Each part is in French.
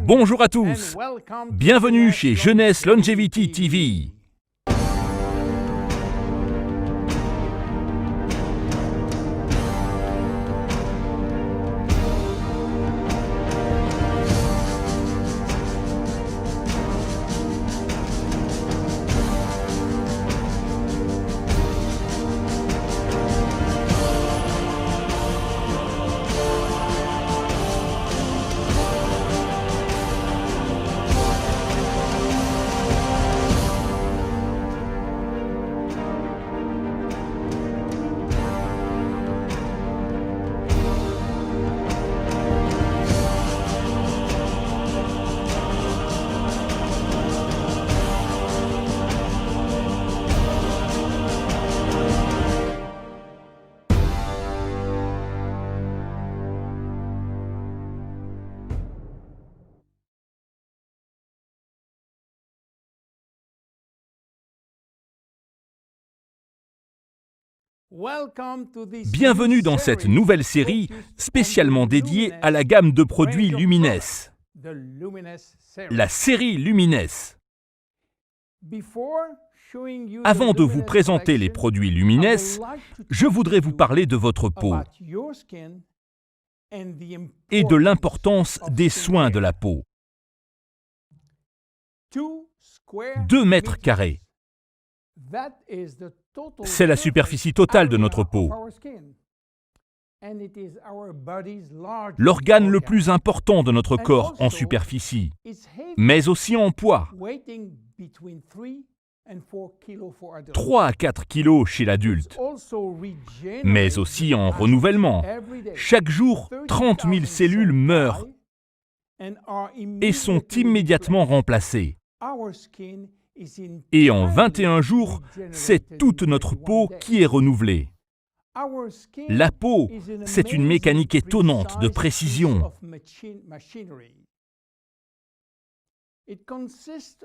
Bonjour à tous, bienvenue chez Jeunesse Longevity TV. Bienvenue dans cette nouvelle série spécialement dédiée à la gamme de produits Lumines, la série Lumines. Avant de vous présenter les produits Lumines, je voudrais vous parler de votre peau et de l'importance des soins de la peau. 2 mètres carrés. C'est la superficie totale de notre peau. L'organe le plus important de notre corps en superficie, mais aussi en poids. 3 à 4 kilos chez l'adulte, mais aussi en renouvellement. Chaque jour, 30 000 cellules meurent et sont immédiatement remplacées. Et en 21 jours, c'est toute notre peau qui est renouvelée. La peau, c'est une mécanique étonnante de précision.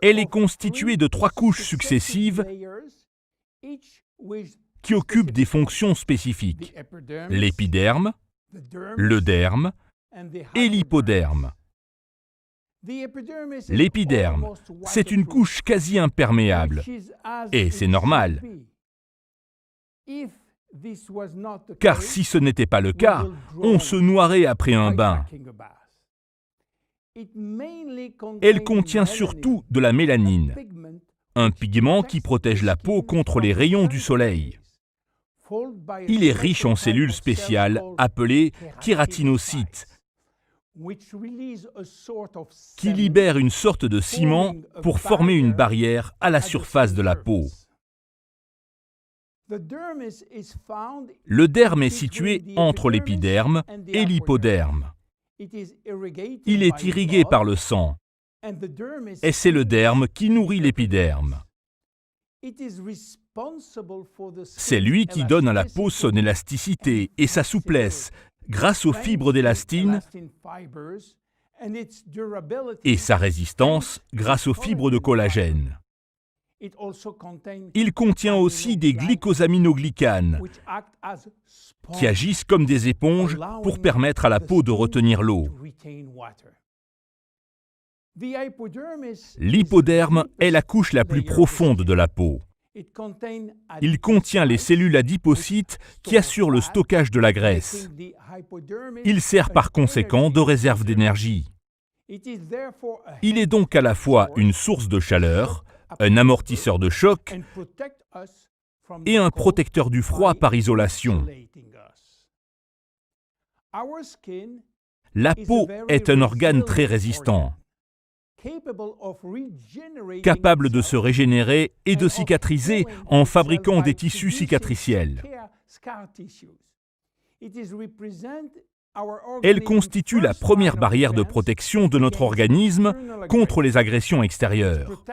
Elle est constituée de 3 couches successives qui occupent des fonctions spécifiques: l'épiderme, le derme et l'hypoderme. L'épiderme, c'est une couche quasi imperméable, et c'est normal. Car si ce n'était pas le cas, on se noierait après un bain. Elle contient surtout de la mélanine, un pigment qui protège la peau contre les rayons du soleil. Il est riche en cellules spéciales appelées kératinocytes, qui libèrent une sorte de ciment pour former une barrière à la surface de la peau. Le derme est situé entre l'épiderme et l'hypoderme. Il est irrigué par le sang, et c'est le derme qui nourrit l'épiderme. C'est lui qui donne à la peau son élasticité et sa souplesse, grâce aux fibres d'élastine, et sa résistance grâce aux fibres de collagène. Il contient aussi des glycosaminoglycanes qui agissent comme des éponges pour permettre à la peau de retenir l'eau. L'hypoderme est la couche la plus profonde de la peau. Il contient les cellules adipocytes qui assurent le stockage de la graisse. Il sert par conséquent de réserve d'énergie. Il est donc à la fois une source de chaleur, un amortisseur de choc et un protecteur du froid par isolation. La peau est un organe très résistant, capable de se régénérer et de cicatriser en fabriquant des tissus cicatriciels. Elle constitue la première barrière de protection de notre organisme contre les agressions extérieures.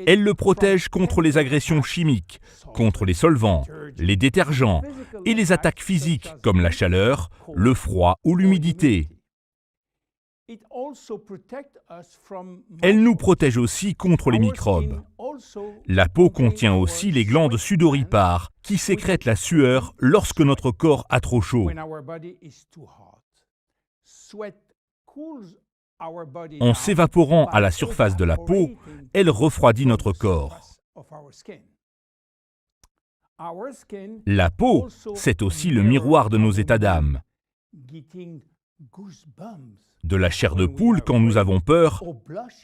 Elle le protège contre les agressions chimiques, contre les solvants, les détergents et les attaques physiques comme la chaleur, le froid ou l'humidité. Elle nous protège aussi contre les microbes. La peau contient aussi les glandes sudoripares qui sécrètent la sueur lorsque notre corps a trop chaud. En s'évaporant à la surface de la peau, elle refroidit notre corps. La peau, c'est aussi le miroir de nos états d'âme. De la chair de poule quand nous avons peur,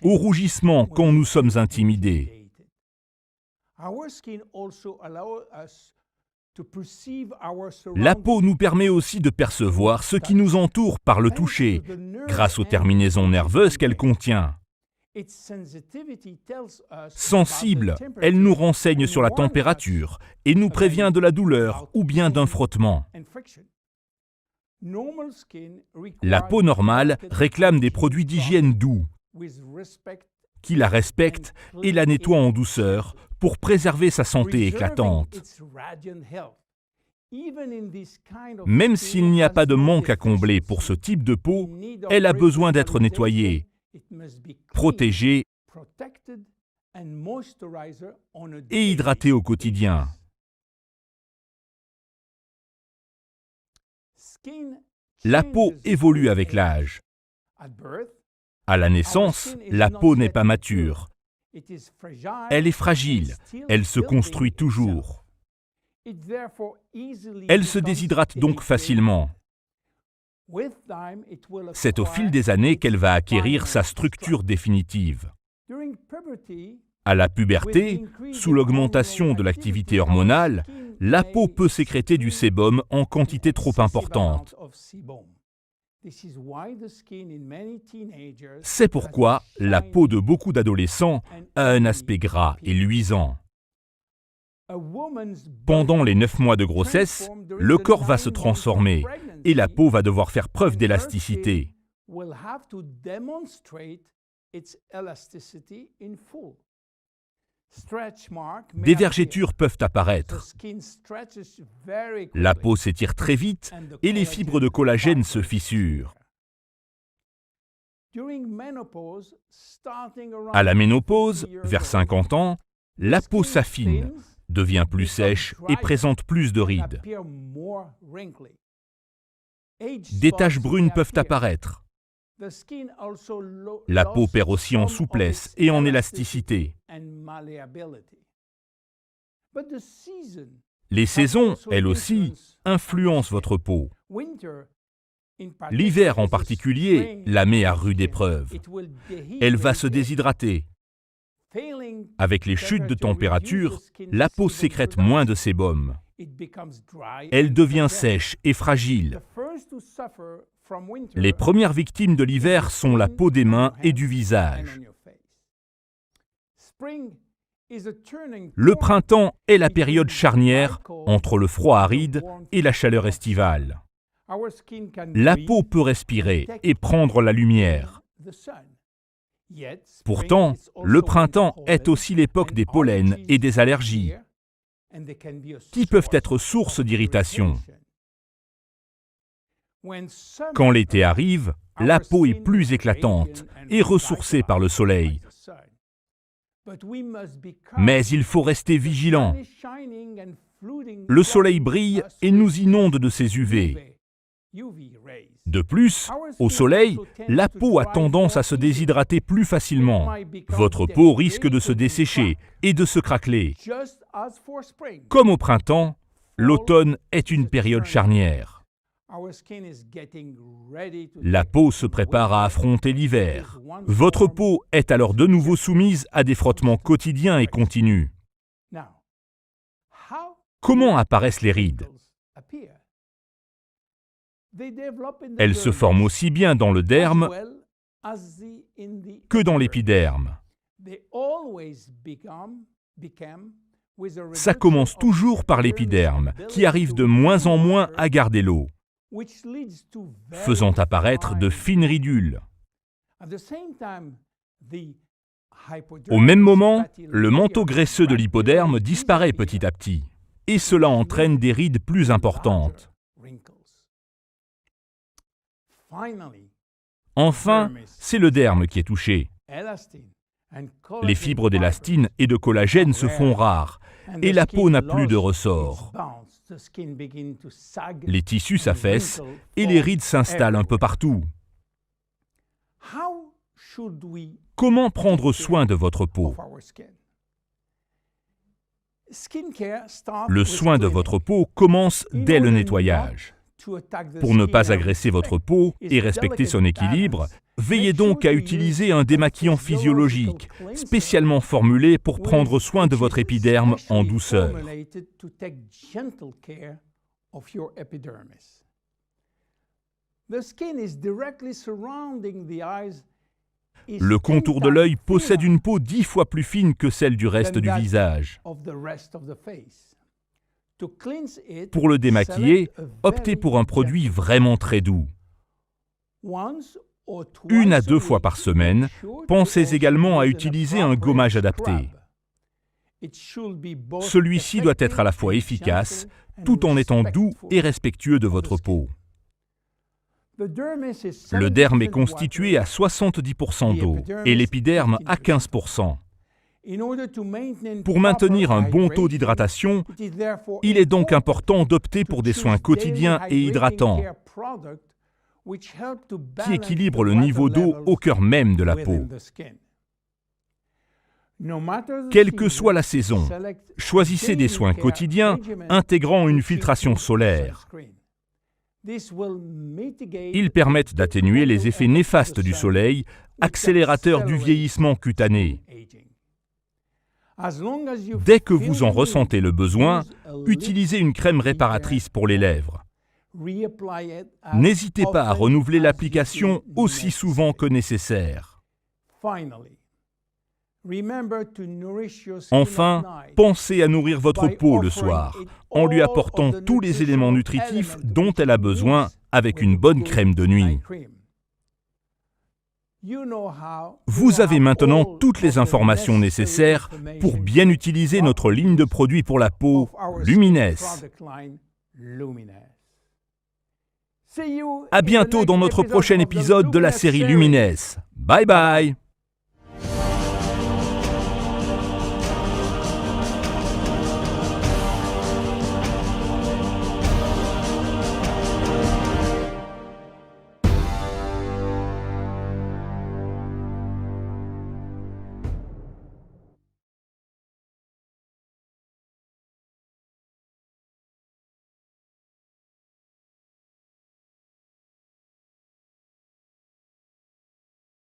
au rougissement quand nous sommes intimidés. La peau nous permet aussi de percevoir ce qui nous entoure par le toucher, grâce aux terminaisons nerveuses qu'elle contient. Sensible, elle nous renseigne sur la température et nous prévient de la douleur ou bien d'un frottement. La peau normale réclame des produits d'hygiène doux, qui la respectent et la nettoient en douceur pour préserver sa santé éclatante. Même s'il n'y a pas de manque à combler pour ce type de peau, elle a besoin d'être nettoyée, protégée et hydratée au quotidien. La peau évolue avec l'âge. À la naissance, la peau n'est pas mature. Elle est fragile, elle se construit toujours. Elle se déshydrate donc facilement. C'est au fil des années qu'elle va acquérir sa structure définitive. À la puberté, sous l'augmentation de l'activité hormonale, la peau peut sécréter du sébum en quantité trop importante. C'est pourquoi la peau de beaucoup d'adolescents a un aspect gras et luisant. Pendant les 9 mois de grossesse, le corps va se transformer et la peau va devoir faire preuve d'élasticité. Des vergetures peuvent apparaître. La peau s'étire très vite et les fibres de collagène se fissurent. À la ménopause, vers 50 ans, la peau s'affine, devient plus sèche et présente plus de rides. Des taches brunes peuvent apparaître. La peau perd aussi en souplesse et en élasticité. Les saisons, elles aussi, influencent votre peau. L'hiver en particulier la met à rude épreuve. Elle va se déshydrater. Avec les chutes de température, la peau sécrète moins de sébum. Elle devient sèche et fragile. Les premières victimes de l'hiver sont la peau des mains et du visage. Le printemps est la période charnière entre le froid aride et la chaleur estivale. La peau peut respirer et prendre la lumière. Pourtant, le printemps est aussi l'époque des pollens et des allergies, qui peuvent être source d'irritation. Quand l'été arrive, la peau est plus éclatante et ressourcée par le soleil. Mais il faut rester vigilant. Le soleil brille et nous inonde de ses UV. De plus, au soleil, la peau a tendance à se déshydrater plus facilement. Votre peau risque de se dessécher et de se craqueler. Comme au printemps, l'automne est une période charnière. La peau se prépare à affronter l'hiver. Votre peau est alors de nouveau soumise à des frottements quotidiens et continus. Comment apparaissent les rides ? Elles se forment aussi bien dans le derme que dans l'épiderme. Ça commence toujours par l'épiderme, qui arrive de moins en moins à garder l'eau, faisant apparaître de fines ridules. Au même moment, le manteau graisseux de l'hypoderme disparaît petit à petit, et cela entraîne des rides plus importantes. Enfin, c'est le derme qui est touché. Les fibres d'élastine et de collagène se font rares, et la peau n'a plus de ressort. Les tissus s'affaissent et les rides s'installent un peu partout. Comment prendre soin de votre peau? Le soin de votre peau commence dès le nettoyage. Pour ne pas agresser votre peau et respecter son équilibre, veillez donc à utiliser un démaquillant physiologique, spécialement formulé pour prendre soin de votre épiderme en douceur. Le contour de l'œil possède une peau 10 fois plus fine que celle du reste du visage. Pour le démaquiller, optez pour un produit vraiment très doux. 1 à 2 fois par semaine, pensez également à utiliser un gommage adapté. Celui-ci doit être à la fois efficace, tout en étant doux et respectueux de votre peau. Le derme est constitué à 70% d'eau et l'épiderme à 15%. Pour maintenir un bon taux d'hydratation, il est donc important d'opter pour des soins quotidiens et hydratants qui équilibrent le niveau d'eau au cœur même de la peau. Quelle que soit la saison, choisissez des soins quotidiens intégrant une filtration solaire. Ils permettent d'atténuer les effets néfastes du soleil, accélérateur du vieillissement cutané. Dès que vous en ressentez le besoin, utilisez une crème réparatrice pour les lèvres. N'hésitez pas à renouveler l'application aussi souvent que nécessaire. Enfin, pensez à nourrir votre peau le soir, en lui apportant tous les éléments nutritifs dont elle a besoin avec une bonne crème de nuit. Vous avez maintenant toutes les informations nécessaires pour bien utiliser notre ligne de produits pour la peau, Lumines. À bientôt dans notre prochain épisode de la série Lumines. Bye bye!